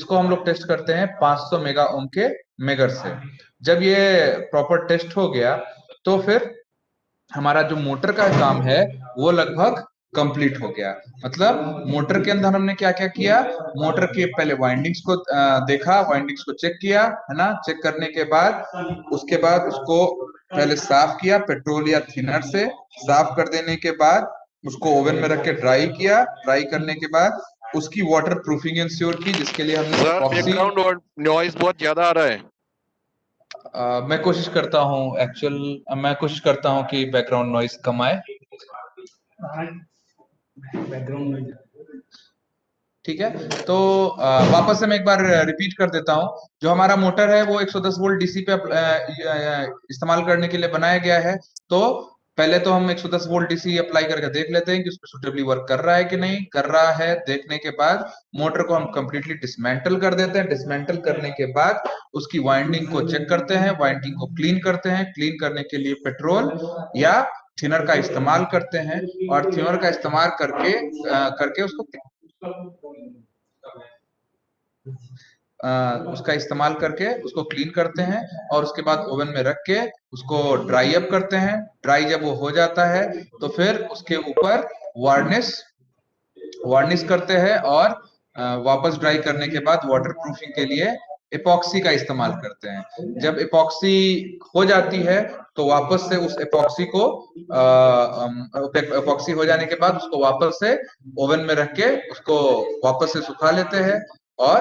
इसको हम लोग टेस्ट करते हैं 500 मेगा ओम के मेगर से। जब ये प्रॉपर टेस्ट हो गया तो फिर हमारा जो मोटर का काम है वो लगभग कंप्लीट हो गया। मतलब मोटर के अंदर हमने क्या क्या किया, मोटर के पहले वाइंडिंग्स को देखा, वाइंडिंग्स को चेक किया, है ना। चेक करने के बाद उसके बाद उसको पहले साफ किया पेट्रोल या थिनर से। साफ कर देने के बाद उसको ओवन में रख के ड्राई किया। ड्राई करने के बाद उसकी वाटर प्रूफिंग इंश्योर की, जिसके लिए हमने सर इपॉक्सी। बैकग्राउंड नॉइज बहुत ज्यादा आ रहा है। मैं कोशिश करता हूँ मैं कोशिश करता हूँ कि बैकग्राउंड नॉइस कम आए। बैकग्राउंड, ठीक है। तो वापस से मैं एक बार रिपीट कर देता हूँ। जो हमारा मोटर है वो 110 वोल्ट डीसी पे इस्तेमाल करने के लिए बनाया गया है। तो पहले तो हम 110 वोल्ट डीसी अप्लाई करके देख लेते हैं कि उसमें सुटेबली वर्क कर रहा है कि नहीं कर रहा है। देखने के बाद मोटर को हम कंप्लीटली डिसमेंटल कर देते हैं। डिसमेंटल करने के बाद उसकी वाइंडिंग को चेक करते हैं, वाइंडिंग को क्लीन करते हैं। क्लीन करने के लिए पेट्रोल या थिनर का इस्तेमाल करते हैं, और थिनर का इस्तेमाल करके उसका इस्तेमाल करके उसको क्लीन करते हैं, और उसके बाद ओवन में रख के उसको ड्राई अप करते हैं। ड्राई जब वो हो जाता है तो फिर उसके ऊपर वार्निश वार्निश करते हैं, और वापस ड्राई करने के बाद वाटर प्रूफिंग के लिए एपॉक्सी का इस्तेमाल करते हैं। जब एपॉक्सी हो जाती है तो वापस से उस एपॉक्सी को एपॉक्सी हो जाने के बाद उसको वापस से ओवन में रख के उसको वापस से सुखा लेते हैं। और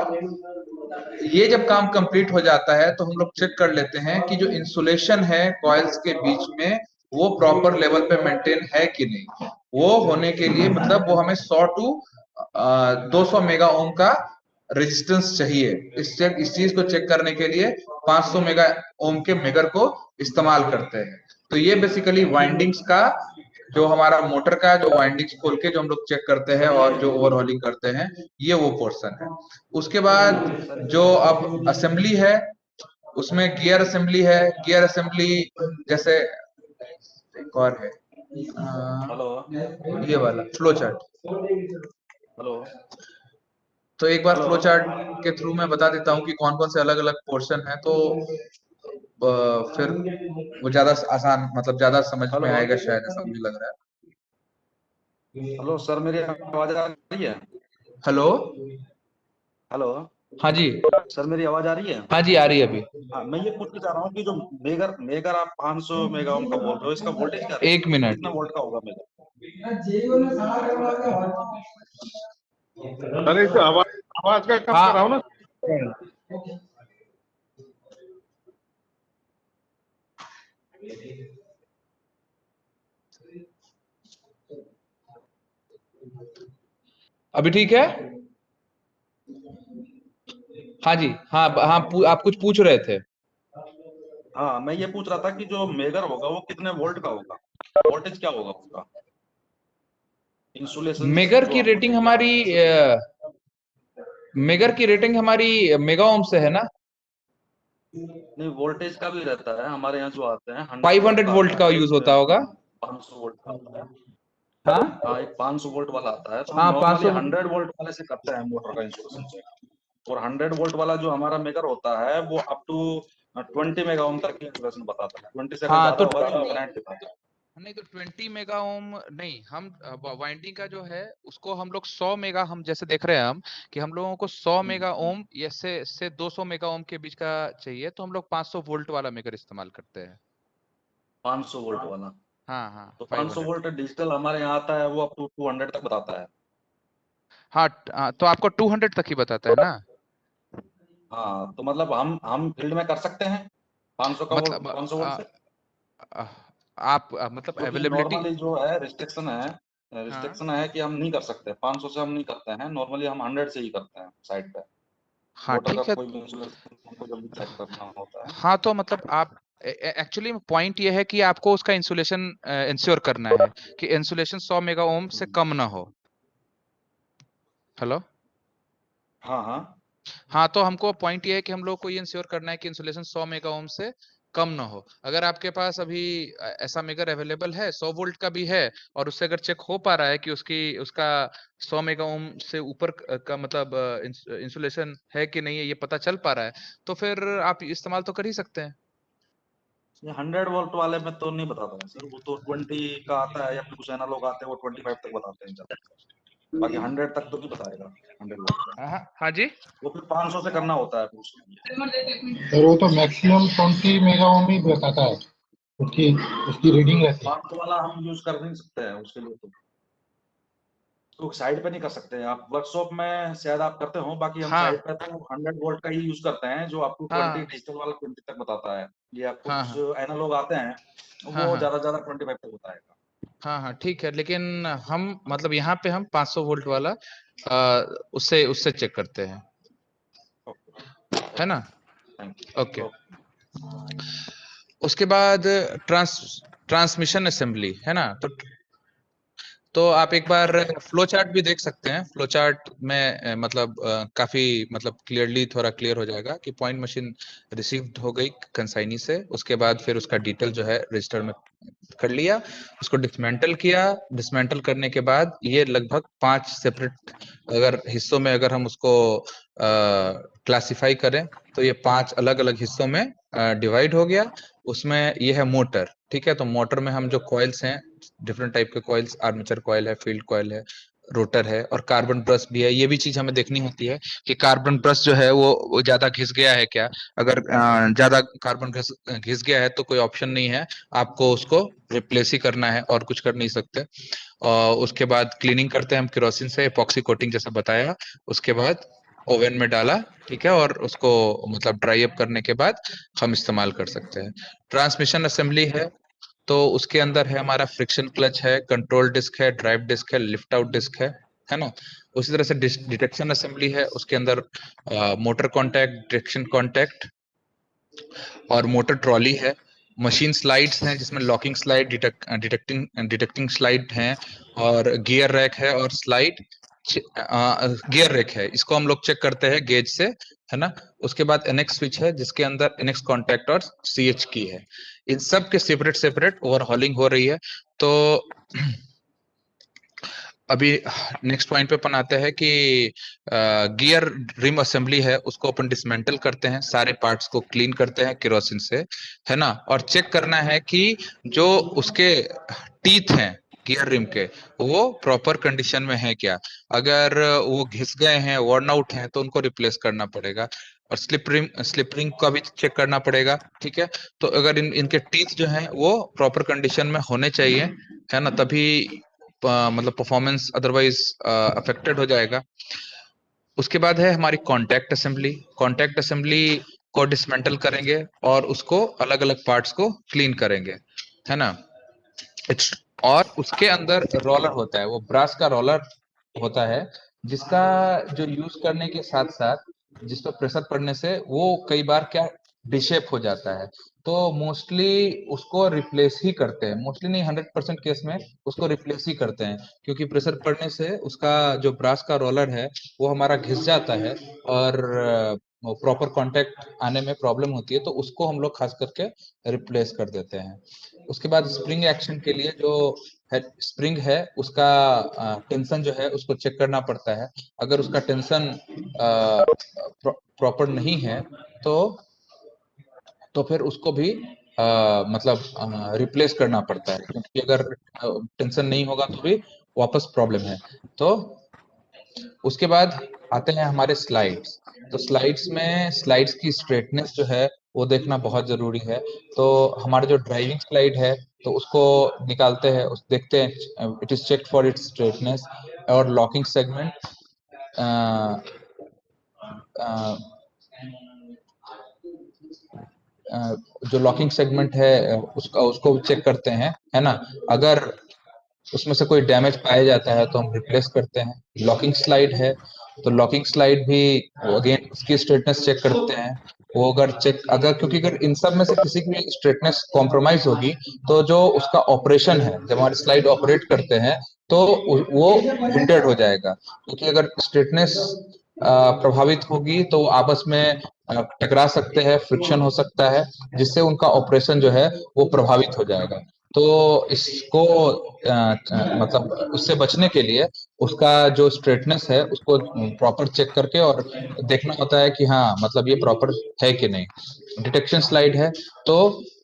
ये जब काम कंप्लीट हो जाता है तो हम लोग चेक कर लेते हैं कि जो इंसुलेशन है कॉइल्स के बीच में वो प्रॉपर लेवल पे मेंटेन है कि नहीं। वो होने के लिए मतलब वो हमें 100 टू 200 मेगा ओम का रेजिस्टेंस चाहिए। इस चीज को चेक करने के लिए 500 मेगा ओम के मेगर को इस्तेमाल करते हैं। तो ये बेसिकली वाइंडिंग्स का, जो हमारा मोटर का जो वाइंडिंग्स खोल के जो हम लोग चेक करते हैं और जो ओवरहॉलिंग करते हैं, ये वो पोर्शन है। उसके बाद जो अब असेंबली है उसमें गियर असेंबली है। गियर असेंबली जैसे एक और है, हेलो ये वाला फ्लो चार्ट। हेलो तो एक बार हेलो। फ्लो चार्ट के थ्रू मैं बता देता हूँ कि कौन कौन से अलग अलग पोर्शन है, तो फिर वो ज्यादा आसान, मतलब ज्यादा समझ में हेलो आएगा शायद, ऐसा मुझे लग रहा है। हेलो सर, मेरी आवाज आ रही है? हेलो। हेलो हाँ जी। सर, मेरी आवाज आ रही है? हाँ जी, आ रही है अभी। हाँ, मैं ये पूछना चाह रहा हूँ कि जो मेगर मेगर आप 500 मेगा ओम का बोल रहे हो, इसका वोल्टेज क्या एक रहेगा? मिनट। कितना वोल्ट का होगा मेगर? अरे तो आवाज आवाज का कम हाँ। कर रहा हूँ ना। अभी ठीक है। हाँ जी। हाँ हाँ, आप कुछ पूछ रहे थे। हाँ, मैं ये पूछ रहा था कि जो मेगर होगा वो कितने वोल्ट का होगा, वोल्टेज क्या होगा उसका, इंसुलेशन मेगर जो की हमको रेटिंग चाहिए हमारी मेगर की रेटिंग हमारी मेगा ओम से है ना। नहीं, वोल्टेज का भी रहता है हमारे यहाँ जो आते हैं 100 वोल्ट 500 का वोल्ट आता का है, यूज एक होता होगा। 500 वोल्ट का आता है। हाँ हाँ, एक 500 वोल्ट वाला आता है, तो हम हाँ, नॉर्मली 500। 100 वोल्ट वाले से करते हैं मोटर का इंस्टॉलेशन चेक। और 100 वोल्ट वाला जो हमारा मेकर होता है वो अप टू 20 मेगा ओम तक की इंस्टॉलेशन बताता है। 20 से अगर हाँ ज्यादा तो होगा तो इनफिनाइट दिखाता है। नहीं, तो 20 मेगा ओम नहीं, हम वाइंडिंग का जो है उसको हम लोग 100 मेगा, हम जैसे देख रहे हैं हम कि हम लोगों को 100 मेगा ओम या से 200 मेगा ओम के बीच का चाहिए, तो हम लोग 500 वोल्ट वाला मेकर इस्तेमाल करते हैं। 500 वोल्ट वाला। हाँ हाँ, तो 500 500। वोल्ट डिजिटल हमारे यहाँ आता है, वो अप टू 200 तक बताता है। हाँ, तो आपको 200 तक ही बताता है ना। हाँ, तो मतलब हम फील्ड में कर सकते हैं 500 का वोल्ट, मतलब 500 वोल्ट से। अ, आप मतलब क्योंकि अवेलेबिलिटी। नॉर्मली जो है हाँ रिस्ट्रिक्शन है कि हम नहीं कर सकते 500 से, हम नहीं करते हैं नॉर्मली, हम 100 से ही करते हैं साइड पे। हाँ, मोटर का ठीक है। कोई भी इंसुलेशन हमको जल्दी चेक करना होता है। हाँ, तो मतलब आप एक्चुअली पॉइंट ये है कि आपको उसका इंसुलेशन इंश्योर करना है कि इंसुलेशन 100 मेगा ओम से कम ना हो। हेलो। हाँ हाँ। हाँ, तो हमको पॉइंट ये है कि हम लोग को ये इंश्योर करना है कि इंसुलेशन 100 मेगा ओम से कम ना हो। अगर आपके पास अभी ऐसा मेगर अवेलेबल है 100 वोल्ट का भी है और उससे अगर चेक हो पा रहा है कि उसका 100 मेगा ओम से ऊपर का मतलब इंसुलेशन है कि नहीं है, ये पता चल पा रहा है, तो फिर आप इस्तेमाल तो कर ही सकते हैं। ये 100 वोल्ट वाले में तो नहीं बताता है सर, वो तो 20 का आता है या फिर कुछ लोग आते हैं वो 25 तक बताते हैं ज्यादा, बाकी 100 तक तो नहीं बताएगा 100 वोल्ट का। हाँ हाँ जी। वो फिर 500 से करना होता है फिर उसके लिए। सर वो तो मैक्सिमम 20 मेगा ओम ही बताता है, उसकी उसकी रीडिंग रहती है। 500 वाला हम यूज कर नहीं सकते हैं उसके लिए, तो साइड पे नहीं कर सकते हैं आप। वर्कशॉप में शायद आप करते हो, बाकी हम हाँ साइड पे तो 100 वोल्ट का ही यूज करते हैं जो आपको 20 हाँ डिजिटल वाला 20 तक बताता है, या हाँ कुछ हाँ एनालॉग आते हैं हाँ वो हाँ ज्यादा ज्यादा 25 तक बताएगा। हाँ हाँ ठीक है, लेकिन हम मतलब यहाँ पे हम 500 वोल्ट वाला उससे उससे चेक करते हैं, है ना। Thank okay. यू। उसके बाद ट्रांसमिशन असेंबली है ना, तो आप एक बार फ्लो चार्ट भी देख सकते हैं। फ्लो चार्ट में मतलब काफी मतलब क्लियरली थोड़ा क्लियर हो जाएगा कि पॉइंट मशीन रिसीव्ड हो गई कंसाइनी से, उसके बाद फिर उसका डिटेल जो है रजिस्टर में कर लिया, उसको डिसमेंटल किया। डिसमेंटल करने के बाद ये लगभग 5 सेपरेट अगर हिस्सों में अगर हम उसको क्लासिफाई करें तो ये 5 अलग अलग हिस्सों में डिवाइड हो गया। उसमें ये है मोटर, ठीक है। तो मोटर में हम जो कॉइल्स हैं, डिफरेंट टाइप के कॉइल्स, आर्मेचर कॉइल है, फील्ड कॉइल है, रोटर है और कार्बन ब्रश भी है। ये भी चीज हमें देखनी होती है कि कार्बन ब्रश जो है वो ज्यादा घिस गया है क्या। अगर ज्यादा कार्बन घिस गया है तो कोई ऑप्शन नहीं है, आपको उसको रिप्लेस ही करना है और कुछ कर नहीं सकते। और उसके बाद क्लीनिंग करते हैं हम केरोसिन से, एपॉक्सी कोटिंग जैसा बताया। उसके बाद ओवन में डाला, ठीक है, और उसको मतलब ड्राई अप करने के बाद हम इस्तेमाल कर सकते हैं। ट्रांसमिशन असेंबली है, तो उसके अंदर है हमारा फ्रिक्शन क्लच है, कंट्रोल डिस्क है, ड्राइव डिस्क है, लिफ्ट आउट डिस्क है ना। उसी तरह से डिटेक्शन असेंबली है, उसके अंदर मोटर कॉन्टैक्ट, डिटेक्शन कॉन्टैक्ट और मोटर ट्रॉली है। मशीन स्लाइड्स हैं जिसमें लॉकिंग स्लाइड, डिटेक्टिंग स्लाइड हैं और गियर रैक है और स्लाइड गियर रैक है। इसको हम लोग चेक करते हैं गेज से, है ना। उसके बाद एनएक्स स्विच है जिसके अंदर एनएक्स कॉन्टैक्ट और सीएच की है। इन सब के सेपरेट सेपरेट ओवरहॉलिंग हो रही है। तो अभी नेक्स्ट पॉइंट पे अपन आते हैं कि गियर रिम असेंबली है, उसको अपन डिसमेंटल करते हैं, सारे पार्ट्स को क्लीन करते हैं केरोसिन से, है ना। और चेक करना है कि जो उसके टीथ हैं गियर रिम के, वो प्रॉपर कंडीशन में है क्या। अगर वो घिस गए हैं, वर्न आउट हैं, तो उनको रिप्लेस करना पड़ेगा। और स्लिप रिंग का भी चेक करना पड़ेगा, ठीक है। तो अगर इनके टीथ जो हैं वो प्रॉपर कंडीशन में होने चाहिए, है ना, तभी मतलब परफॉर्मेंस, अदरवाइज अफेक्टेड हो जाएगा। उसके बाद है हमारी कॉन्टैक्ट असेंबली। कॉन्टैक्ट असेंबली को डिसमेंटल करेंगे और उसको अलग अलग पार्ट्स को क्लीन करेंगे, है ना। और उसके अंदर रोलर होता है, वो ब्रास का रोलर होता है, जिसका जो यूज करने के साथ साथ जिस पर प्रेशर पड़ने से वो कई बार क्या डिशेप हो जाता है। तो मोस्टली उसको रिप्लेस ही करते हैं, मोस्टली नहीं 100% केस में उसको रिप्लेस ही करते हैं, क्योंकि प्रेशर पड़ने से उसका जो ब्रास का रोलर है वो हमारा घिस जाता है और प्रॉपर कांटेक्ट आने में प्रॉब्लम होती है, तो उसको हम लोग खास करके रिप्लेस कर देते हैं। उसके बाद स्प्रिंग एक्शन के लिए जो स्प्रिंग है उसका टेंशन जो है उसको चेक करना पड़ता है। अगर उसका टेंशन प्रॉपर नहीं है तो फिर उसको भी मतलब रिप्लेस करना पड़ता है, क्योंकि अगर टेंशन नहीं होगा तो भी वापस प्रॉब्लम है। तो उसके बाद आते हैं हमारे स्लाइड्स। तो स्लाइड्स की स्ट्रेटनेस जो है वो देखना बहुत जरूरी है। तो हमारा जो ड्राइविंग स्लाइड है तो उसको निकालते हैं, उस देखते हैं, it is check for its straightness. और लॉकिंग सेगमेंट जो लॉकिंग सेगमेंट है उसका उसको चेक करते हैं, है ना। अगर उसमें से कोई डैमेज पाया जाता है तो हम रिप्लेस करते हैं। लॉकिंग स्लाइड है तो लॉकिंग स्लाइड भी अगेन उसकी स्ट्रेटनेस चेक करते हैं। वो अगर क्योंकि अगर इन सब में से किसी की स्ट्रेटनेस कॉम्प्रोमाइज होगी तो जो उसका ऑपरेशन है, जब हमारे स्लाइड ऑपरेट करते हैं तो वो हिंडर्ड हो जाएगा, क्योंकि अगर स्ट्रेटनेस प्रभावित होगी तो आपस में टकरा सकते हैं, फ्रिक्शन हो सकता है, जिससे उनका ऑपरेशन जो है वो प्रभावित हो जाएगा। तो इसको मतलब उससे बचने के लिए उसका जो स्ट्रेटनेस है उसको प्रॉपर चेक करके और देखना होता है कि हाँ मतलब ये प्रॉपर है कि नहीं। डिटेक्शन स्लाइड है तो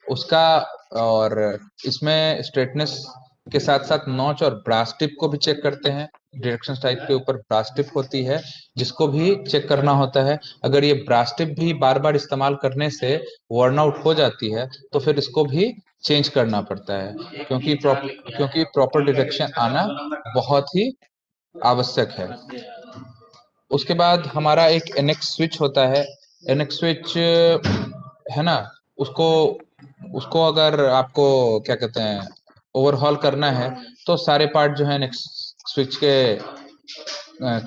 उसका, और इसमें स्ट्रेटनेस के साथ साथ नॉच और ब्रास टिप को भी चेक करते हैं। डिटेक्शन स्लाइड के ऊपर ब्रास टिप होती है जिसको भी चेक करना होता है। अगर ये ब्रास टिप भी बार बार इस्तेमाल करने से वर्न आउट हो जाती है तो फिर इसको भी चेंज करना पड़ता है, क्योंकि प्रॉपर डिटेक्शन आना बहुत ही आवश्यक है। उसके बाद हमारा एक एनएक्स स्विच होता है। एनएक्स स्विच है ना, उसको उसको अगर आपको क्या कहते हैं ओवरहॉल करना है तो सारे पार्ट जो है एनएक्स स्विच के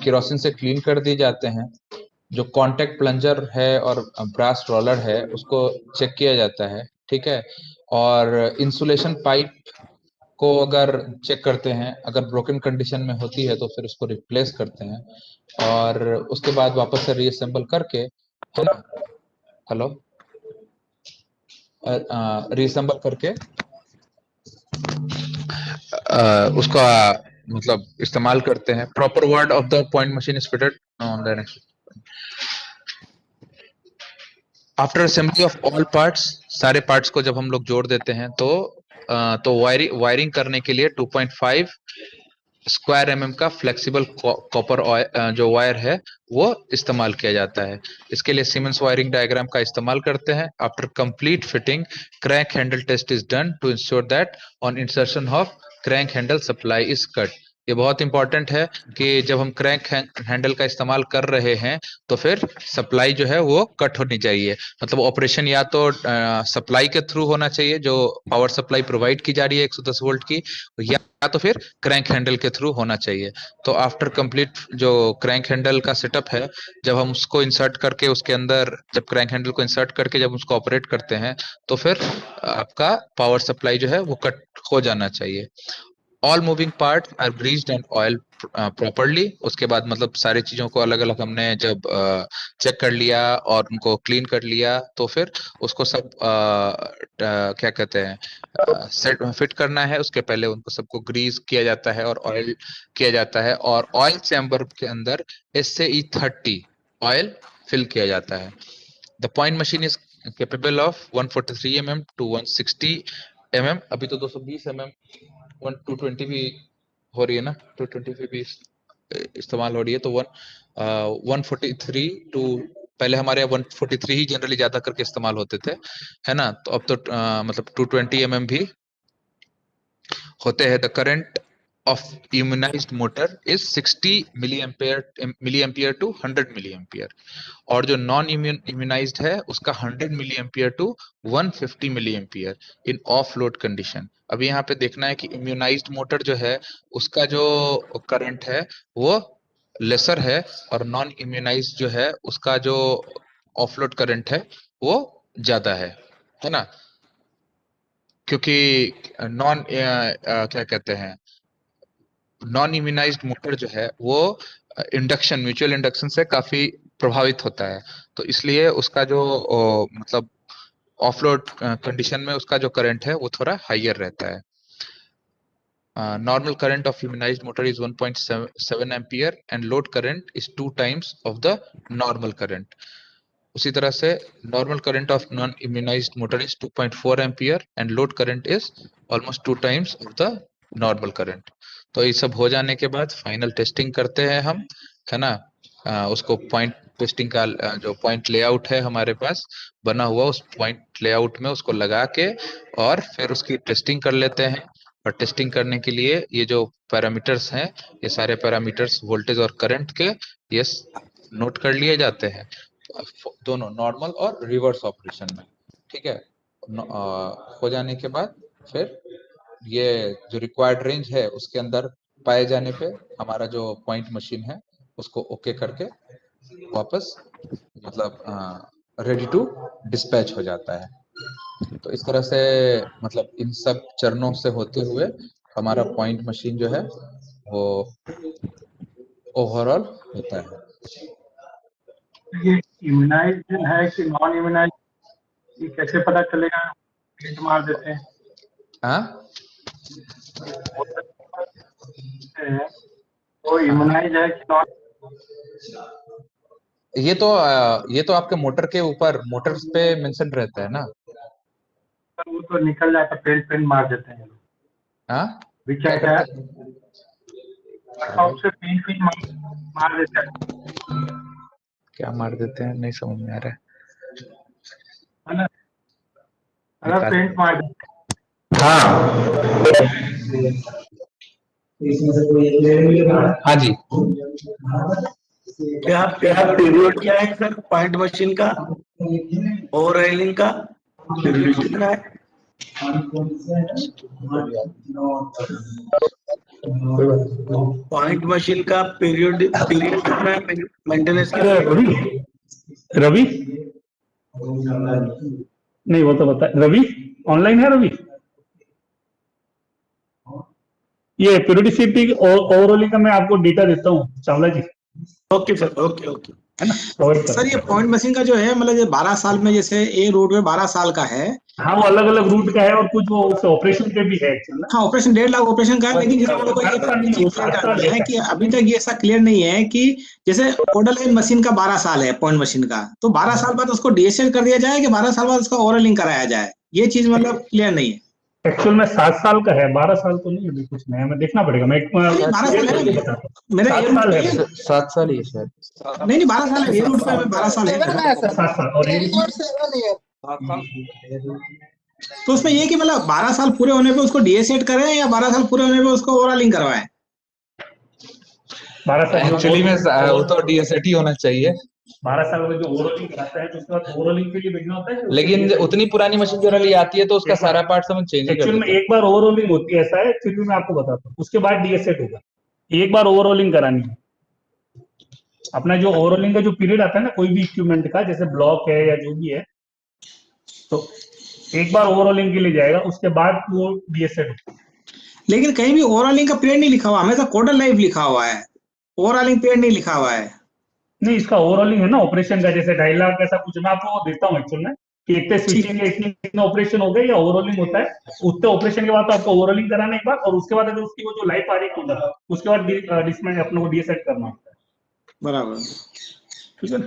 केरोसिन से क्लीन कर दिए जाते हैं। जो कांटेक्ट प्लंजर है और ब्रास रोलर है उसको चेक किया जाता है, ठीक है। और इंसुलेशन पाइप को अगर चेक करते हैं, अगर ब्रोकन कंडीशन में होती है तो फिर उसको रिप्लेस करते हैं और उसके बाद वापस से रीअसेंबल करके, है ना, हेलो, रीअसेंबल करके उसका मतलब इस्तेमाल करते हैं। Proper word of the point machine is fitted on the next. After assembly of all parts, सारे पार्ट्स को जब हम लोग जोड़ देते हैं तो वायरिंग करने के लिए 2.5 स्क्वायर एमएम का फ्लेक्सिबल कॉपर जो वायर है वो इस्तेमाल किया जाता है। इसके लिए सीमेंस वायरिंग डायग्राम का इस्तेमाल करते हैं। After complete fitting, crank handle test is done to ensure that on insertion of crank handle supply is cut. ये बहुत इंपॉर्टेंट है कि जब हम क्रैंक हैंडल का इस्तेमाल कर रहे हैं तो फिर सप्लाई जो है वो कट होनी चाहिए। मतलब ऑपरेशन या तो सप्लाई के थ्रू होना चाहिए, जो पावर सप्लाई प्रोवाइड की जा रही है 110 वोल्ट की, या तो फिर क्रैंक हैंडल के थ्रू होना चाहिए। तो आफ्टर कंप्लीट जो क्रैंक हैंडल का सेटअप है, जब हम उसको इंसर्ट करके उसके अंदर, जब क्रैंक हैंडल को इंसर्ट करके जब उसको ऑपरेट करते हैं तो फिर आपका पावर सप्लाई जो है वो कट हो जाना चाहिए। All moving part are greased and oil properly. उसके बाद मतलब सारी चीजों को अलग अलग हमने जब चेक कर लिया और उनको क्लीन कर लिया तो फिर उसको सब क्या कहते हैं सेट फिट करना है। उसके पहले उनको सबको ग्रीस किया जाता है और ऑयल किया जाता है, और ऑयल चैम्बर के अंदर SAE-30 ऑयल फिल किया जाता है। The point machine is capable of 143 mm to 160 mm। अभी तो 220 mm 220 भी हो रही है ना, 220 भी इस्तेमाल हो रही है। तो 143 टू, पहले हमारे यहाँ 143 ही जनरली ज्यादा करके इस्तेमाल होते थे, है ना। तो अब तो मतलब 220 mm भी होते हैं। The current of immunized motor is 60 milli ampere to 100 milli ampere, और जो नॉन इम्यूनाइज्ड है उसका 100 milli ampere to 150 milli ampere in off load condition. अभी यहाँ पे देखना है कि इम्यूनाइज्ड मोटर जो है उसका जो करंट है वो लेसर है, और नॉन इम्यूनाइज्ड जो है उसका जो ऑफलोड करंट है वो ज्यादा है ना। क्योंकि नॉन क्या कहते हैं नॉन इम्यूनाइज्ड मोटर जो है वो इंडक्शन, म्यूचुअल इंडक्शन से काफी प्रभावित होता है। तो इसलिए उसका जो मतलब ऑफलोड कंडीशन में उसका जो करंट है वो थोड़ा हाइयर रहता है। Normal current of immunized motor is 1.7 ampere and load current is 2 times of the normal current. उसी तरह से normal current of non immunised motor is 2.4 ampere and load current is almost 2 times of the normal current. तो ये सब हो जाने के बाद फाइनल टेस्टिंग करते हैं हम, है ना। उसको पॉइंट टेस्टिंग का जो पॉइंट लेआउट है हमारे पास बना हुआ, उस पॉइंट लेआउट में उसको लगा के और फिर उसकी टेस्टिंग कर लेते हैं। और टेस्टिंग करने के लिए ये जो पैरामीटर्स हैं, ये सारे पैरामीटर्स वोल्टेज और करंट के ये नोट कर लिए जाते हैं दोनों नॉर्मल और रिवर्स ऑपरेशन में, ठीक है। हो जाने के बाद फिर ये जो रिक्वायर्ड रेंज है उसके अंदर पाए जाने पे हमारा जो पॉइंट मशीन है उसको ओके करके वापस मतलब रेडी टू डिस्पैच हो जाता है। तो इस तरह से मतलब इन सब चरणों से होते हुए हमारा पॉइंट मशीन जो है वो ओवरऑल होता है। ये इम्यूनाइज है कि नॉन इम्यूनाइज, ये कैसे पता चलेगा? पेंट मार देते हैं हाँ तो इम्यूनाइज है कि नॉन? ये तो आपके मोटर के ऊपर, मोटर पे मेंशन रहता है ना। वो तो निकल जाता, पेंट पेंट मार देते हैं। हाँ भी क्या क्या है, करते हैं? शॉप से पेंट पेंट मार देते हैं, क्या मार देते हैं, नहीं समझ में आ रहा है ना? है। अगर पेंट मार देते हाँ जी। क्या पीरियड क्या है सर पॉइंट मशीन का, ओवर ऑयलिंग का पीरियड कितना है? पॉइंट मशीन का पीरियड कितना है मेंटेनेंस अरे की? रवि रवि नहीं, वो तो बता। रवि ऑनलाइन है? रवि, ये पीरियडिसिटी ओवरऑलिंग का मैं आपको डेटा देता हूँ चावला जी, ओके सर, ओके ओके। है ना, प्रोवाइड सर ये कर। पॉइंट मशीन का जो है मतलब ये 12 साल में, जैसे ए रोड में 12 साल का है। हाँ, वो अलग अलग रूट का है और कुछ वो ऑपरेशन पे भी है एक्चुअली ना। हाँ ऑपरेशन 1.5 लाख ऑपरेशन का है, लेकिन जैसे हम लोग को ये 7 साल नहीं, वो चीज क्लियर 7 साल करनी है है। कि अभी तक ये ऐसा क्लियर नहीं है कि जैसे कोडल लाइन मशीन का 12 साल है पॉइंट मशीन का, तो 12 साल बाद उसको डीएसएल कर दिया जाए कि 12 साल बाद उसका ओवरलिंग कराया जाए, ये चीज मतलब क्लियर नहीं है। एक्चुअल में 7 साल का है, 12 साल तो नहीं। अभी कुछ नया मैं देखना पड़ेगा, मैं नहीं 12 साल है बताता ना, हूँ। मेरा ये 7 रूट साल पे है। है। 7 साल ही है शायद। नहीं नहीं 12 साल है, ये रूट पे 12 साल है मेरा। 7 साल और ये 7 साल तो उसमें ये कि मतलब 12 साल पूरे होने पे उसको डीएसएड करें या 12 साल पूरे होने पे उसको ओवरलिंग करवाएं। 12 साल एक्चुअली में वो तो डीएसएट ही होना चाहिए, 12 साल में जो ओवरऑलिंग कराता है तो उसके बाद ओवरऑलिंग के लिए भेजना होता है। लेकिन उतनी पुरानी मशीन जनरली आती है तो उसका सारा पार्ट सब चेंज ही कर एक्चुअल में देते हैं। एक बार ओवरऑलिंग होती है, ऐसा है, फिर भी मैं आपको बताता हूँ। उसके बाद डीएसएट होगा, एक बार ओवरऑलिंग करानी है। अपना जो ओवरऑलिंग का जो पीरियड आता है ना कोई भी इक्विपमेंट का, जैसे ब्लॉक है या जो भी है, तो एक बार ओवरऑलिंग के लिए जाएगा, उसके बाद वो डीएसएट होगा। लेकिन कहीं भी ओवरऑलिंग का पीरियड नहीं लिखा हुआ, हमेशा कोडल लाइफ लिखा हुआ है, ओवरऑलिंग पीरियड नहीं लिखा हुआ है। नहीं, इसका ओवरऑलिंग है ना ऑपरेशन का, जैसे 2.5 लाख ऐसा कुछ मैं आपको देता हूँ एक्चुअल में कि इतने स्विचिंग के इतने ऑपरेशन हो गए या ओवरऑलिंग होता है। उतने ऑपरेशन के बाद तो आपको ओवरऑलिंग कराना एक बार, और उसके बाद अगर उसकी वो जो लाइफ आ रही है उधर, उसके बाद डिसमेंट अपने को डीएसएट करना होता है। बराबर। ठीक है ना।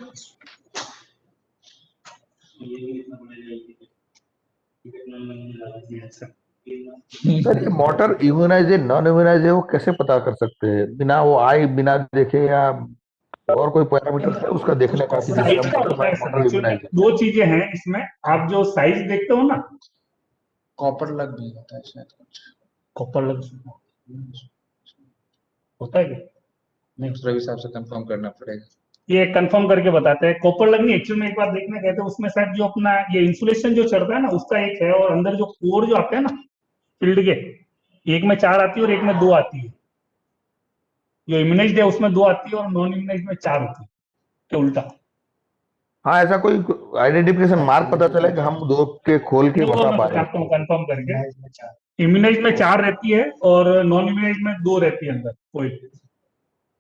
सर ये मोटर इम्यूनाइज है नॉन इम्यूनाइज है वो कैसे पता कर सकते हैं, बिना वो आई बिना देखे, या और कोई पैरामीटर है उसका देखने का कि जिससे साइज हम का पता होता है लगाएं सर, मोटर एक्चुअली इम्यूनाइज है? दो चीजें हैं इसमें। आप जो साइज देखते हो ना, कॉपर लग भी होता है शायद कुछ, कॉपर लग होता है क्या? नहीं, रवि साहब से कंफर्म करना पड़ेगा। ये कंफर्म करके बताते हैं। कॉपर लग नहीं, एक्चुअल में एक बार देखना कहते हैं उसमें शायद जो अपना ये इंसुलेशन जो चढ़ता है ना उसका एक है, और अंदर जो कोर जो आते हैं ना फील्ड के, एक में 4 आती है और एक में 2 आती है। जो इम्यूनाइज्ड है उसमें 2 आती है और नॉन इम्यूनाइज्ड में 4 होती है, क्या उल्टा? हाँ, ऐसा कोई आइडेंटिफिकेशन मार्क पता चले कि हम दो के खोल के नहीं, वो बता मैं पाए? बताता हूँ कंफर्म करके। इम्यूनाइज में 4 रहती है और नॉन इम्यूनाइज में 2 रहती है अंदर कोई।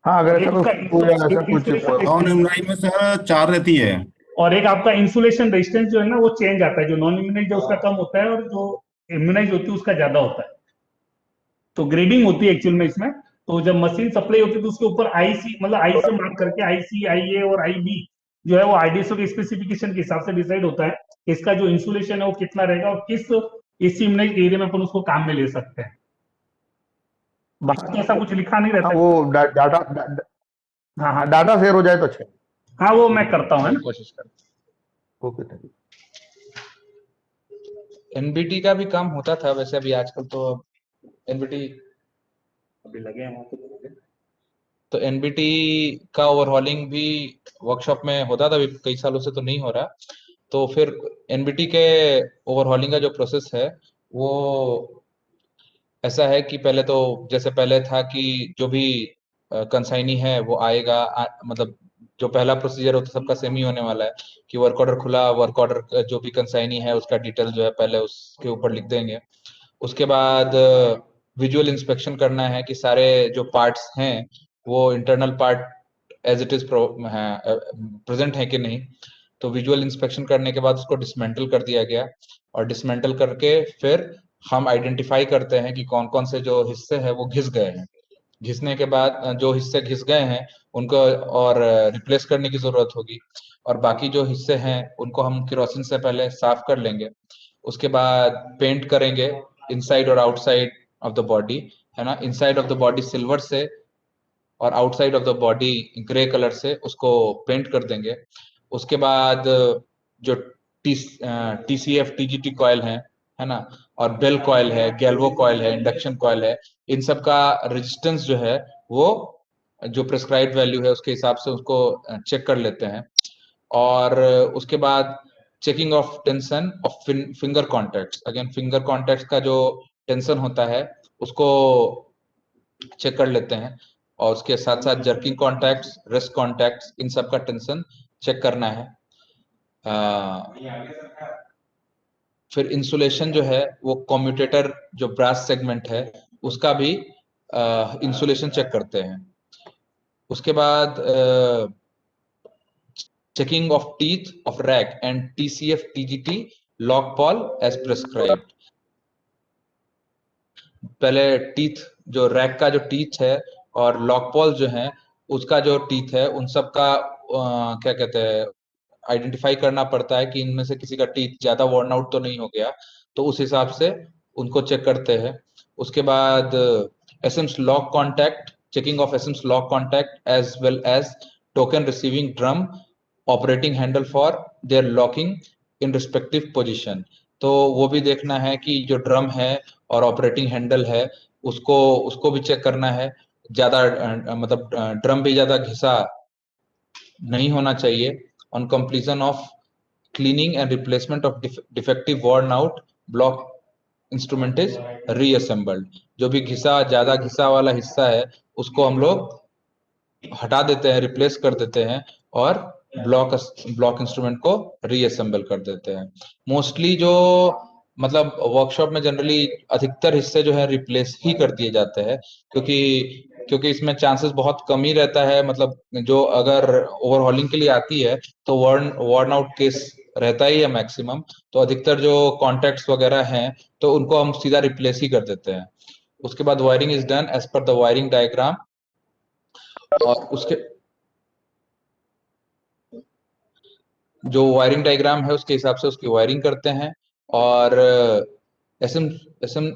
हाँ, अगर ऐसा एक उसका कोई ऐसा कुछ नॉन इम्यूनाइज में सर 4 रहती है। और एक आपका इंसुलेशन रेजिस्टेंस जो है ना वो चेंज आता है, जो नॉन इम्यूनाइज है उसका कम होता है और जो इम्यूनाइज होती है उसका ज्यादा होता है। तो ग्रेडिंग होती है एक्चुअल में इसमें। तो जब मशीन सप्लाई होती है तो उसके ऊपर आईसी, मतलब आई से मार्क करके आईसी, आईए और आईबी जो है वो आईडीएसओ के स्पेसिफिकेशन के हिसाब से डिसाइड होता है इसका जो इंसुलेशन है वो कितना रहेगा और किस इसी इम्यूनाइज एरिया में अपन उसको काम में ले सकते हैं। बाकी ऐसा कुछ लिखा नहीं हाँ रहता। वो डाटा हाँ हाँ डाटा शेयर हो जाए तो अच्छा। हाँ, वो मैं करता हूँ, है ना। कोशिश कर। Okay, thank you. एनबीटी का भी काम होता था वैसे, अभी आजकल तो एनबीटी अभी लगे हैं वहाँ पे। तो एनबीटी का ओवरहॉलिंग भी वर्कशॉप में होता था, अभी कई सालों से तो नहीं हो रहा। तो फिर एनबीटी के ओवरहॉलिंग का जो प्रोसेस है वो ऐसा है कि पहले तो जैसे पहले था कि जो भी कंसाइनी है वो आएगा, मतलब जो पहला प्रोसीजर होता है सबका सेम ही होने वाला है कि वर्क ऑर्डर खुला, वर्क ऑर्डर जो भी कंसाइनी है उसका डिटेल जो है पहले उसके ऊपर लिख देंगे। उसके बाद विजुअल इंस्पेक्शन करना है कि सारे जो पार्ट्स हैं वो internal part as it is present है कि नहीं। तो विजुअल इंस्पेक्शन करने के बाद उसको डिसमेंटल कर दिया गया, और डिसमेंटल करके फिर हम आइडेंटिफाई करते हैं कि कौन कौन से जो हिस्से हैं वो घिस गए हैं। घिसने के बाद जो हिस्से घिस गए हैं उनको और रिप्लेस करने की जरूरत होगी, और बाकी जो हिस्से हैं उनको हम केरोसिन से पहले साफ कर लेंगे। उसके बाद पेंट करेंगे इनसाइड और आउटसाइड ऑफ द बॉडी, है ना। Inside of the body silver से और outside of the body grey colour से उसको पेंट कर देंगे। उसके बाद जो TCF TGT कॉयल है ना, और बेल कॉयल है, गैल्वो कॉयल है, इंडक्शन कॉयल है, इन सब का रेजिस्टेंस जो है वो जो प्रेस्क्राइब्ड वैल्यू है उसके हिसाब से उसको चेक कर लेते हैं। और उसके बाद checking of tension of finger contacts, again finger contacts का जो टेंशन होता है उसको चेक कर लेते हैं, और उसके साथ साथ जर्किंग कॉन्टैक्ट्स, रेस्ट कॉन्टैक्ट्स, इन सब का टेंशन चेक करना है। फिर इंसुलेशन जो है वो कम्यूटेटर जो ब्रास सेगमेंट है उसका भी इंसुलेशन चेक करते हैं। उसके बाद checking of teeth of rack and TCF TGT lock pawl as prescribed. पहले टीथ जो रैक का जो टीथ है और लॉक पॉल जो है उसका जो टीथ है उन सब का क्या कहते हैं आइडेंटिफाई करना पड़ता है कि इनमें से किसी का टीथ ज्यादा वर्न आउट तो नहीं हो गया, तो उस हिसाब से उनको चेक करते हैं। उसके बाद SM's lock contact, checking of SM's lock contact as well as token receiving drum operating handle for their locking in respective position. तो वो भी देखना है कि जो ड्रम है और ऑपरेटिंग हैंडल है उसको भी चेक करना है। ज्यादा मतलब ड्रम भी ज्यादा घिसा नहीं होना चाहिए। On completion of cleaning and replacement of defective worn out block instrument is reassembled. जो भी ज्यादा घिसा वाला हिस्सा है उसको हम लोग हटा देते हैं, रिप्लेस कर देते हैं, और ब्लॉक इंस्ट्रूमेंट को रीअसेंबल कर देते हैं। मोस्टली जो मतलब वर्कशॉप में जनरली अधिकतर हिस्से जो है रिप्लेस ही कर दिए जाते हैं, क्योंकि इसमें चांसेस बहुत कम ही रहता है। मतलब जो अगर ओवरहॉलिंग के लिए आती है तो वर्न आउट केस रहता ही है मैक्सिमम, तो अधिकतर जो कॉन्टैक्ट्स वगैरह हैं तो उनको हम सीधा रिप्लेस ही कर देते हैं। उसके बाद wiring is done as per the wiring diagram, और उसके जो वायरिंग डायग्राम है उसके हिसाब से उसकी वायरिंग करते हैं। और एसएम एसएम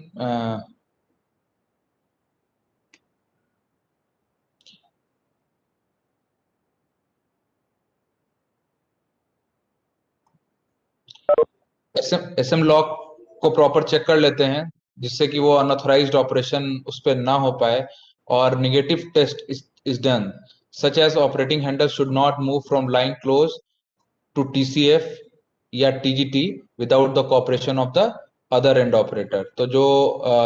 एसएम लॉक को प्रॉपर चेक कर लेते हैं जिससे कि वो अनऑथराइज्ड ऑपरेशन उस पर ना हो पाए। और negative test is done such as operating handle should not move from line close to TCF या TGT without the cooperation of the other end operator. तो जो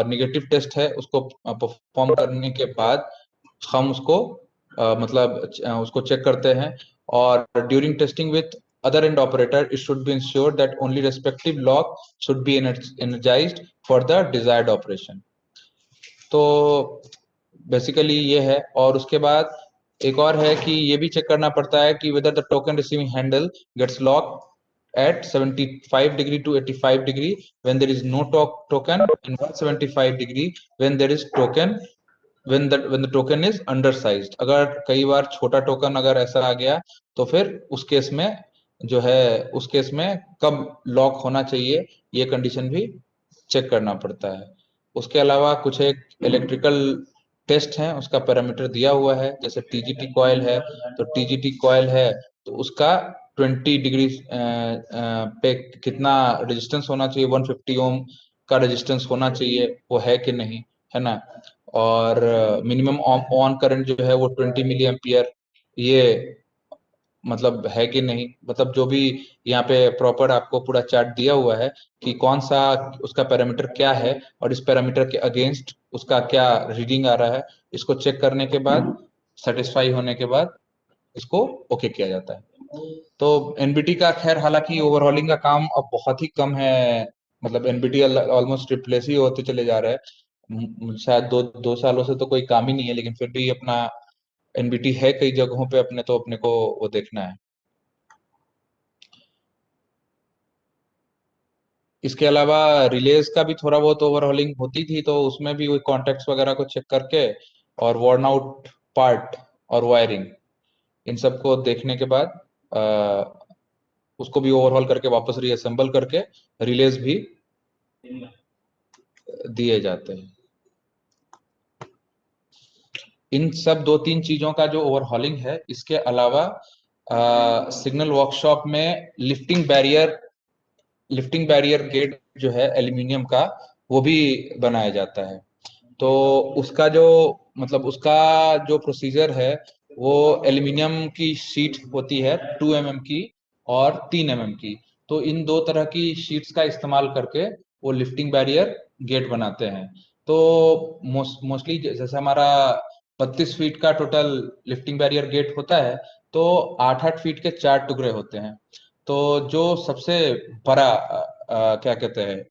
नेगेटिव टेस्ट है उसको परफॉर्म करने के बाद हम उसको मतलब उसको चेक करते हैं। और during testing with other end operator, it should be ensured that only respective lock should be energized for the desired operation. तो बेसिकली ये है। और उसके बाद एक और है कि ये भी चेक करना पड़ता है कि whether the token receiving handle gets locked at 75 degree to 85 degree when there is no token, and 175 degree when there is token, when the token is undersized। अगर कई बार छोटा टोकन अगर ऐसा आ गया तो फिर उस केस में जो है उस केस में कब लॉक होना चाहिए ये कंडीशन भी चेक करना पड़ता है। उसके अलावा कुछ एक इलेक्ट्रिकल टेस्ट है उसका पैरामीटर दिया हुआ है। जैसे TGT कॉयल है तो TGT कॉयल है तो उसका 20 डिग्री पे कितना रेजिस्टेंस होना चाहिए, 150 ओम का रेजिस्टेंस होना चाहिए, वो है कि नहीं, है ना। और मिनिमम ऑन करंट जो है वो 20 मिली एम्पियर ये मतलब है कि नहीं। मतलब जो भी यहाँ पे प्रॉपर आपको पूरा चार्ट दिया हुआ है कि कौन सा उसका पैरामीटर क्या है और इस पैरामीटर के अगेंस्ट उसका क्या रीडिंग आ रहा है, इसको चेक करने के बाद सेटिस्फाई होने के बाद इसको ओके किया जाता है। तो एनबीटी का खैर हालांकि ओवरहॉलिंग का काम अब बहुत ही कम है, मतलब एनबीटी ऑलमोस्ट रिप्लेस ही होते चले जा रहे हैं। शायद दो सालों से तो कोई काम ही नहीं है, लेकिन फिर भी अपना एनबीटी है कई जगहों पे अपने, तो अपने को वो देखना है। इसके अलावा रिलेज का भी थोड़ा बहुत ओवरहॉलिंग होती थी, तो उसमें भी वही कॉन्टेक्ट्स वगैरह को चेक करके और वर्न आउट पार्ट और वायरिंग, इन सबको देखने के बाद उसको भी ओवरहॉल करके वापस रीअसेंबल करके रिलेज भी दिए जाते हैं। इन सब 2-3 चीजों का जो ओवरहॉलिंग है, इसके अलावा सिग्नल वर्कशॉप में लिफ्टिंग बैरियर गेट जो है एल्यूमिनियम का, वो भी बनाया जाता है। तो उसका जो प्रोसीजर है, वो एल्यूमिनियम की शीट होती है 2 mm की और 3 mm की। तो इन 2 तरह की शीट्स का इस्तेमाल करके वो लिफ्टिंग बैरियर गेट बनाते हैं। तो मोस्टली जैसे हमारा 32 फीट का टोटल लिफ्टिंग बैरियर गेट होता है, तो 8-8 फीट के 4 टुकड़े होते हैं। तो जो सबसे बड़ा क्या कहते हैं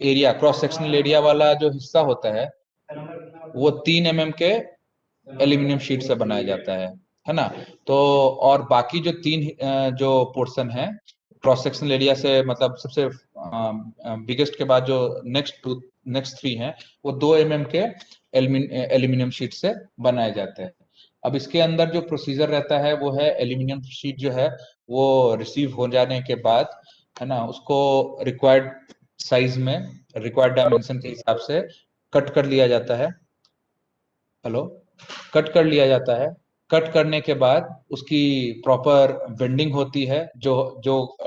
एरिया, क्रॉस सेक्शनल एरिया वाला जो हिस्सा होता है, वो 3 mm के एल्यूमिनियम शीट से बनाया जाता है ना। तो और बाकी जो 3 जो पोर्शन है क्रॉस सेक्शनल एरिया से, मतलब सबसे बिगेस्ट के बाद जो नेक्स्ट 3 हैं, वो 2 mm के एल्यूमिनियम शीट से बनाए जाते हैं। अब इसके अंदर जो प्रोसीजर रहता है वो है, एल्यूमिनियम शीट जो है वो रिसीव हो जाने के बाद, है ना, उसको रिक्वायर्ड साइज में, रिक्वायर्ड डायमेंशन के हिसाब से कट कर लिया जाता है। कट कर लिया जाता है। कट करने के बाद उसकी प्रॉपर बेंडिंग होती है, जो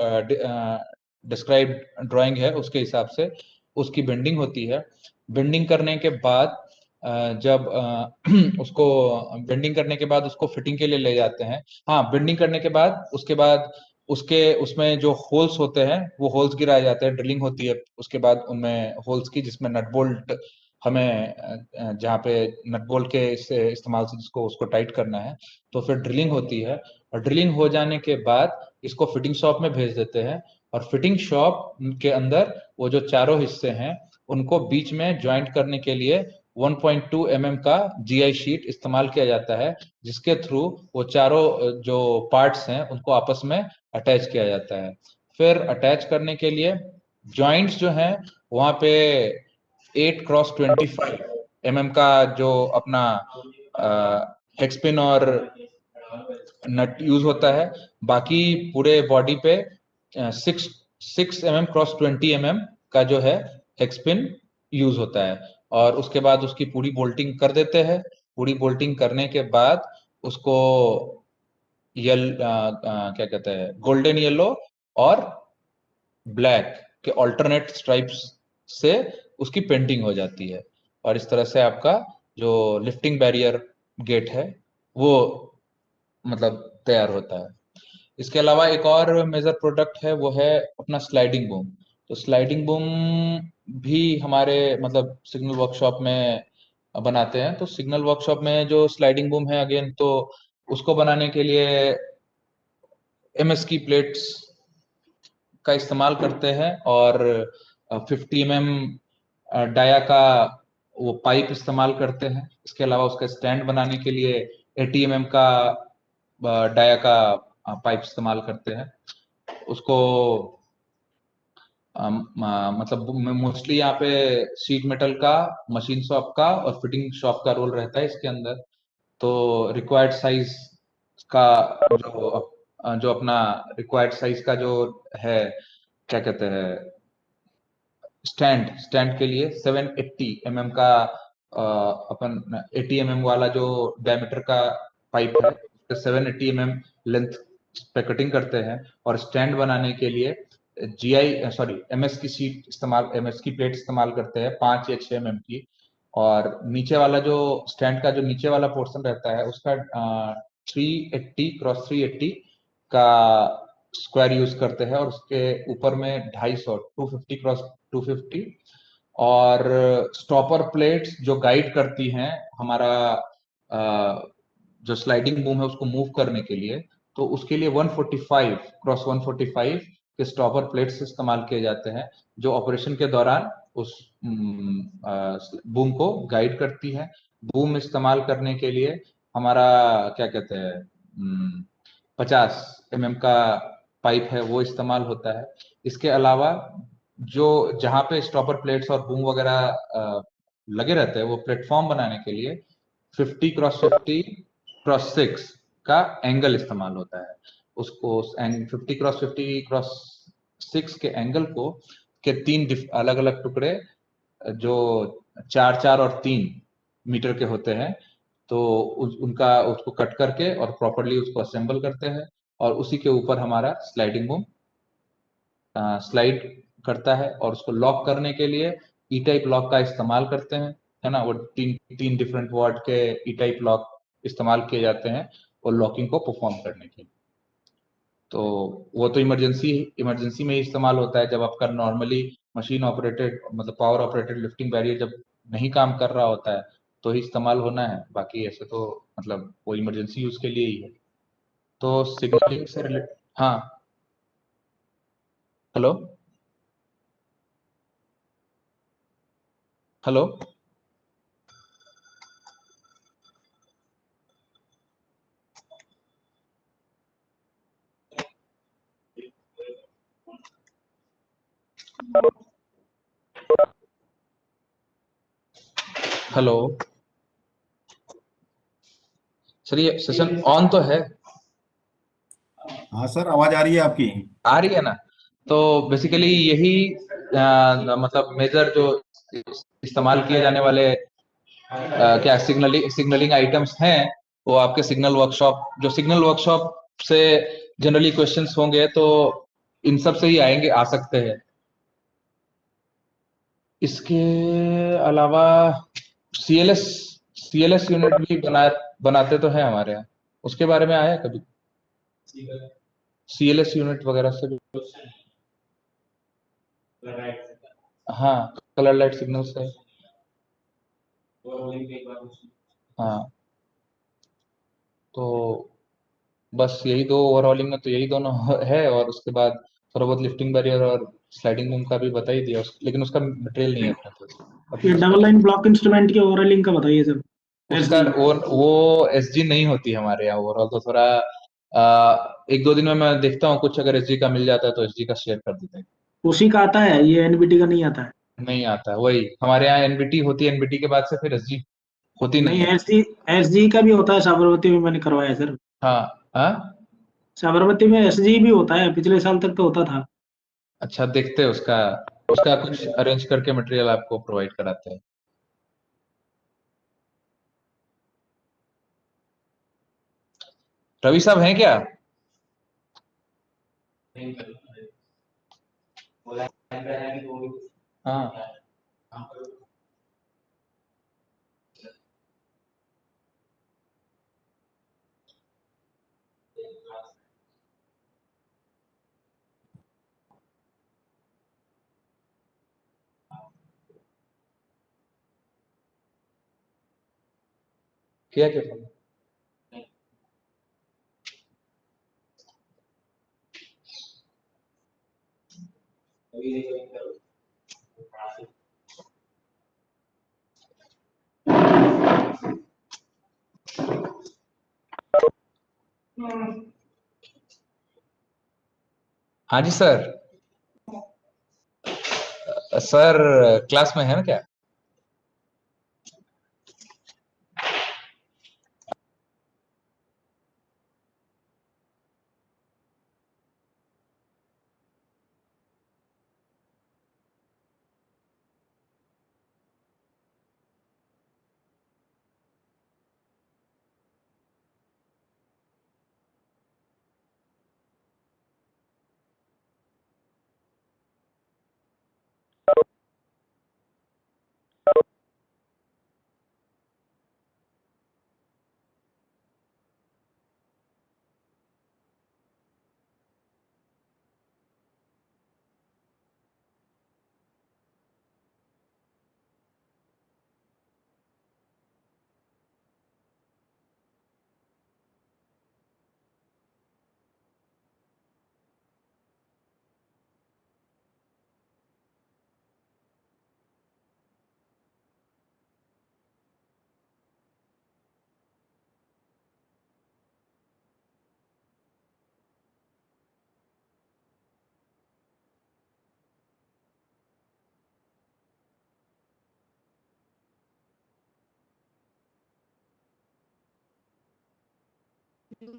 डिस्क्राइब ड्राइंग है उसके हिसाब से उसकी बेंडिंग होती है। बेंडिंग करने के बाद जब उसको बेंडिंग करने के बाद उसको फिटिंग के लिए ले जाते हैं। हाँ, बेंडिंग करने के बाद उसके उसमें जो होल्स होते हैं, वो होल्स गिराए जाते हैं, ड्रिलिंग होती है उसके बाद उनमें होल्स की, जिसमें नट बोल्ट हमें जहाँ पे नट बोल्ट के इस्तेमाल से जिसको उसको टाइट करना है, तो फिर ड्रिलिंग होती है। और ड्रिलिंग हो जाने के बाद इसको फिटिंग शॉप में भेज देते हैं, और फिटिंग शॉप के अंदर वो जो चारों हिस्से हैं उनको बीच में ज्वाइंट करने के लिए 1.2 mm का GI शीट इस्तेमाल किया जाता है, जिसके थ्रू वो चारों जो पार्ट्स हैं उनको आपस में अटैच किया जाता है। फिर अटैच करने के लिए जॉइंट्स जो हैं वहां पे 8x25 mm का जो अपना हेक्सपिन और नट यूज होता है। बाकी पूरे बॉडी पे 6 mm x 20 mm का जो है हेक्सपिन यूज होता है। और उसके बाद उसकी पूरी बोल्टिंग कर देते हैं। पूरी बोल्टिंग करने के बाद उसको क्या कहते हैं, गोल्डन येलो और ब्लैक के ऑल्टरनेट स्ट्राइप्स से उसकी पेंटिंग हो जाती है। और इस तरह से आपका जो लिफ्टिंग बैरियर गेट है वो मतलब तैयार होता है। इसके अलावा एक और मेजर प्रोडक्ट है, वो है अपना स्लाइडिंग बूम। तो स्लाइडिंग बूम भी हमारे मतलब सिग्नल वर्कशॉप में बनाते हैं। तो सिग्नल वर्कशॉप में जो स्लाइडिंग बूम है, अगेन तो उसको बनाने के लिए MS की प्लेट्स का इस्तेमाल करते हैं, और 50 mm डाया का वो पाइप इस्तेमाल करते हैं। इसके अलावा उसका स्टैंड बनाने के लिए 80 mm का डाया का पाइप इस्तेमाल करते हैं। उसको मतलब मोस्टली यहाँ पे शीट मेटल का, मशीन शॉप का और फिटिंग शॉप का रोल रहता है इसके अंदर। तो रिक्वायर्ड साइज का जो अपना रिक्वायर्ड साइज का जो है, क्या कहते हैं, स्टैंड के लिए 780 mm का अपन 80 mm वाला जो डायमीटर का पाइप है, 780 mm लेंथ पे कटिंग करते हैं। और स्टैंड बनाने के लिए MS की प्लेट इस्तेमाल करते हैं 5 या 6 mm की। और नीचे वाला जो स्टैंड का जो नीचे वाला पोर्शन रहता है उसका 380x380 का स्क्वायर यूज करते हैं, और उसके ऊपर में 250x250 और स्टॉपर प्लेट्स जो गाइड करती हैं हमारा जो स्लाइडिंग बूम है उसको मूव करने के लिए। तो उसके लिए 145x145 के स्टॉपर प्लेट्स इस्तेमाल किए जाते हैं, जो ऑपरेशन के दौरान उस बूम को गाइड करती है। बूम इस्तेमाल करने के लिए हमारा क्या कहते हैं 50 mm का पाइप है वो इस्तेमाल होता है। इसके अलावा जो जहाँ पे स्टॉपर प्लेट्स और बूम वगैरह लगे रहते हैं वो प्लेटफॉर्म बनाने के लिए 50x50x6 का एंगल इस्तेमाल होता है। उसको 50x50x6 के एंगल को के 3 अलग अलग टुकड़े जो 4 4 और 3 मीटर के होते हैं, तो उनका उसको कट करके और प्रॉपरली उसको असेंबल करते हैं और उसी के ऊपर हमारा स्लाइडिंग बूम स्लाइड करता है। और उसको लॉक करने के लिए ई टाइप लॉक का इस्तेमाल करते हैं, है ना। वो तीन डिफरेंट वाट के ई टाइप लॉक इस्तेमाल किए जाते हैं और लॉकिंग को परफॉर्म करने के लिए। तो वो तो इमरजेंसी में ही इस्तेमाल होता है, जब आपका नॉर्मली मशीन ऑपरेटेड मतलब पावर ऑपरेटेड लिफ्टिंग बैरियर जब नहीं काम कर रहा होता है तो ही इस्तेमाल होना है। बाकी ऐसे तो मतलब वो इमरजेंसी यूज के लिए ही है। तो सिग्नलिंग से रिलेटेड, हाँ हेलो हेलो हेलो सर, ये सेशन ऑन तो है? हाँ सर, आवाज आ रही है आपकी। आ रही है ना? तो बेसिकली यही मतलब मेजर जो इस्तेमाल किए जाने वाले क्या सिग्नलिंग आइटम्स हैं, वो आपके सिग्नल वर्कशॉप से जनरली क्वेश्चंस होंगे तो इन सब से ही आ सकते हैं। इसके अलावा सीएलएस सीएलएस यूनिट भी बनाते तो हैं हमारे यहाँ। उसके बारे में आया है कभी? सीएलएस यूनिट वगैरह से भी, हाँ कलर लाइट सिग्नल से, हाँ। तो बस यही दो ओवरऑलिंग में तो यही दोनों है। और उसके बाद थोड़ा बहुत लिफ्टिंग बैरियर और स्लाइडिंग बूम का भी बता ही दिया लेकिन उसका मटेरियल नहीं है अपने पास। ये डबल लाइन ब्लॉक इंस्ट्रूमेंट की ओवरऑलिंग का बताइए सर। उसका SG वो एसजी नहीं होती हमारे यहाँ ओवरऑल। तो थोड़ा 1 2 दिन में मैं देखता हूँ, कुछ अगर एसजी का मिल जाता है तो एसजी का शेयर कर देते हैं। उसी का आता है, ये NBT का नहीं आता है। नहीं आता है, वही हमारे यहाँ एनबीटी होती है, एनबीटी के बाद से फिर एसजी होती नहीं नहीं, है। SG का भी होता है, साबरमती में मैंने करवाया है सर। हाँ हाँ, साबरमती में SG भी होता है, पिछले साल तक तो होता था। अच्छा देखते हैं उसका उसका कुछ अरेंज करके मटेरियल आपको प्रोवाइड कराते हैं। रवि साहब हैं क्या? हाँ किया क्या तुमने? हाँ जी सर। सर क्लास में है ना क्या? Good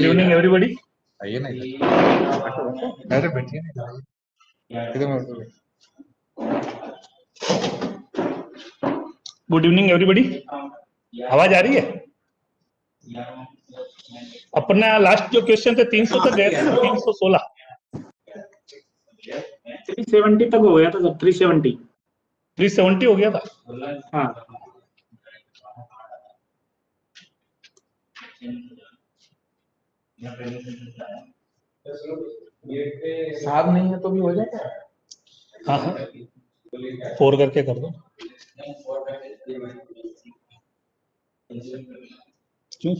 evening everybody. आइए ना इधर। अरे बैठिए ना इधर में। Good evening everybody. आवाज आ रही है? अपना लास्ट जो क्वेश्चन थे 300 तक गए थे ना, 316 370 तक हो गया था सब, 370। 370 हो गया था। हाँ साहब नहीं है तो भी हो जाता है। हाँ हाँ 4 करके कर दो। क्यों